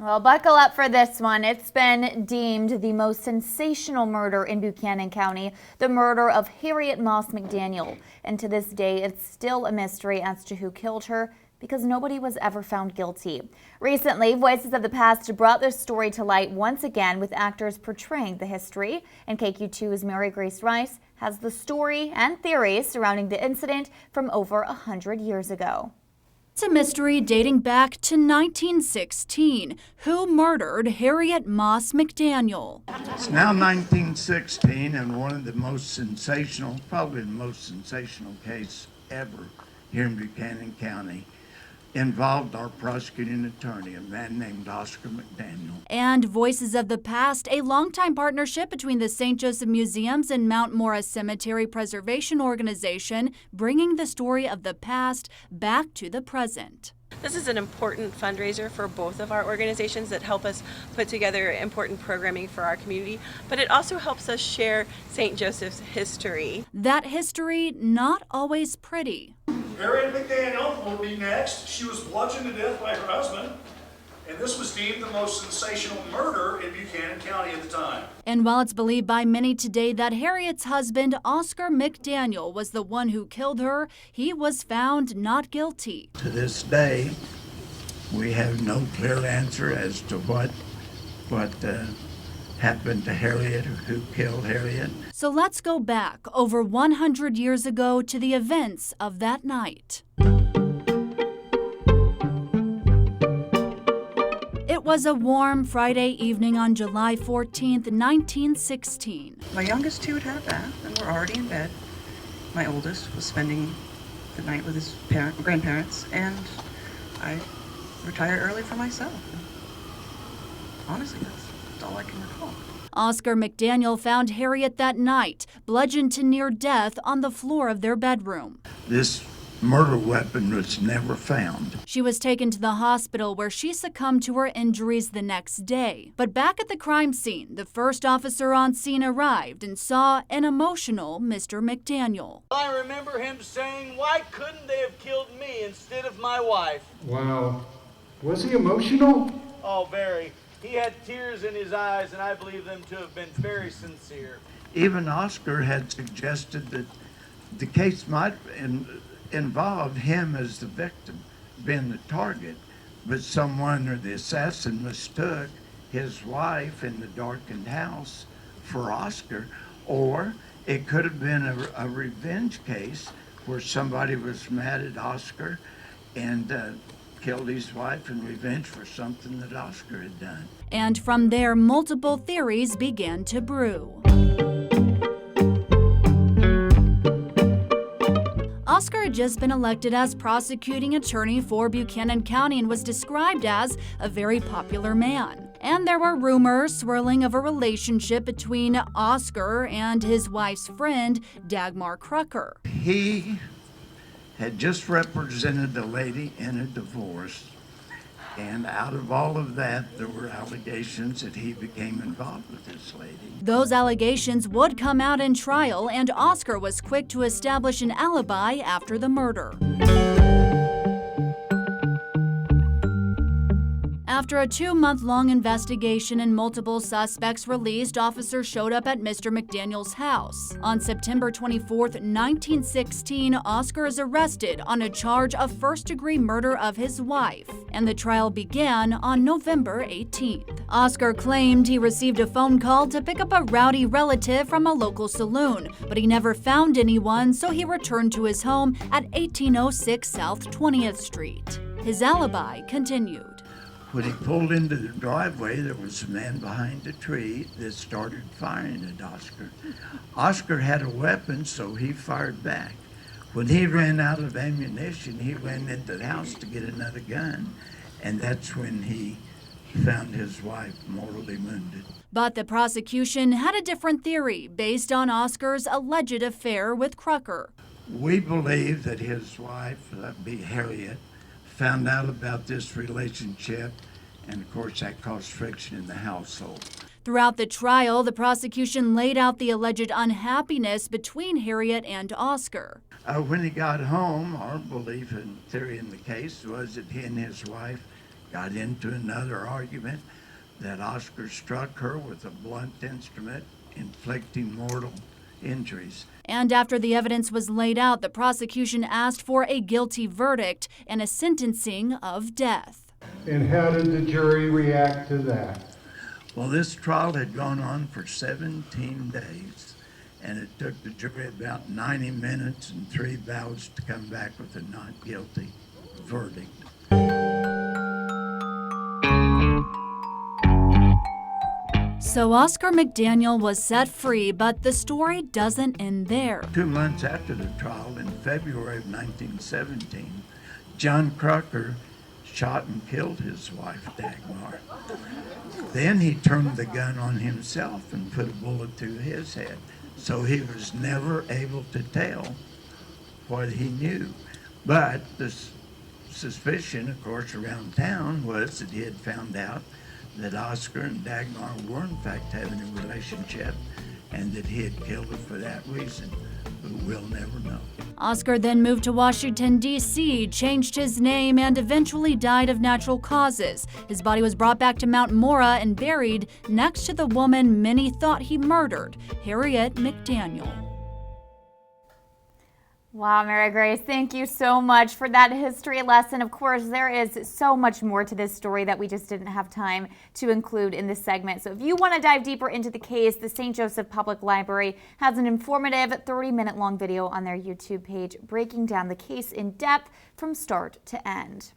Well, buckle up for this one. It's been deemed the most sensational murder in Buchanan County, the murder of Harriet Moss McDaniel. And to this day, it's still a mystery as to who killed her because nobody was ever found guilty. Recently, Voices of the Past brought this story to light once again with actors portraying the history. And KQ2's Mary Grace Rice has the story and theories surrounding the incident from over 100 years ago. It's a mystery dating back to 1916. Who murdered Harriet Moss McDaniel? It's now 1916, and one of the most sensational, probably the most sensational case ever here in Buchanan County involved our prosecuting attorney, a man named Oscar McDaniel. And Voices of the Past, a longtime partnership between the St. Joseph Museums and Mount Morris Cemetery Preservation Organization, bringing the story of the past back to the present. This is an important fundraiser for both of our organizations that help us put together important programming for our community, but it also helps us share St. Joseph's history. That history not always pretty. Harriet McDaniel will be next. She was bludgeoned to death by her husband, and this was deemed the most sensational murder in Buchanan County at the time. And while it's believed by many today that Harriet's husband, Oscar McDaniel, was the one who killed her, he was found not guilty. To this day, we have no clear answer as to what happened to Harriet or who killed Harriet. So let's go back over 100 years ago to the events of that night. It was a warm Friday evening on July 14th, 1916. My youngest two had had a bath and were already in bed. My oldest was spending the night with his grandparents, and I retired early for myself. Honestly, that's all I can recall. Oscar McDaniel found Harriet that night, bludgeoned to near death on the floor of their bedroom. This murder weapon was never found. She was taken to the hospital where she succumbed to her injuries the next day. But back at the crime scene, the first officer on scene arrived and saw an emotional Mr. McDaniel. I remember him saying, "Why couldn't they have killed me instead of my wife?" Wow. Was he emotional? Oh, very. He had tears in his eyes, and I believe them to have been very sincere. Even Oscar had suggested that the case might involve him as the victim, being the target, but someone or the assassin mistook his wife in the darkened house for Oscar, or it could have been a revenge case where somebody was mad at Oscar and killed his wife in revenge for something that Oscar had done. And from there, multiple theories began to brew. Oscar had just been elected as prosecuting attorney for Buchanan County and was described as a very popular man. And there were rumors swirling of a relationship between Oscar and his wife's friend, Dagmar Crocker. He had just represented a lady in a divorce, and out of all of that, there were allegations that he became involved with this lady. Those allegations would come out in trial, and Oscar was quick to establish an alibi after the murder. After a 2-month-long investigation and multiple suspects released, officers showed up at Mr. McDaniel's house. On September 24th, 1916, Oscar is arrested on a charge of first-degree murder of his wife, and the trial began on November 18th. Oscar claimed he received a phone call to pick up a rowdy relative from a local saloon, but he never found anyone, so he returned to his home at 1806 South 20th Street. His alibi continued. When he pulled into the driveway, there was a man behind a tree that started firing at Oscar. Oscar had a weapon, so he fired back. When he ran out of ammunition, he went into the house to get another gun, and that's when he found his wife mortally wounded. But the prosecution had a different theory based on Oscar's alleged affair with Crocker. We believe that his wife, that'd be Harriet, found out about this relationship, and of course that caused friction in the household. Throughout the trial, the prosecution laid out the alleged unhappiness between Harriet and Oscar. When he got home, our belief and theory in the case was that he and his wife got into another argument, that Oscar struck her with a blunt instrument, inflicting mortal injuries. And after the evidence was laid out, the prosecution asked for a guilty verdict and a sentencing of death. And how did the jury react to that? Well, this trial had gone on for 17 days, and it took the jury about 90 minutes and 3 vows to come back with a not guilty verdict. So Oscar McDaniel was set free, but the story doesn't end there. 2 months after the trial, in February of 1917, John Crocker shot and killed his wife, Dagmar. Then he turned the gun on himself and put a bullet through his head. So he was never able to tell what he knew. But the suspicion, of course, around town was that he had found out that Oscar and Dagmar were in fact having a relationship and that he had killed her for that reason. But we'll never know. Oscar then moved to Washington, D.C., changed his name, and eventually died of natural causes. His body was brought back to Mount Mora and buried next to the woman many thought he murdered, Harriet McDaniel. Wow, Mary Grace, thank you so much for that history lesson. Of course, there is so much more to this story that we just didn't have time to include in this segment. So if you want to dive deeper into the case, the St. Joseph Public Library has an informative 30-minute long video on their YouTube page breaking down the case in depth from start to end.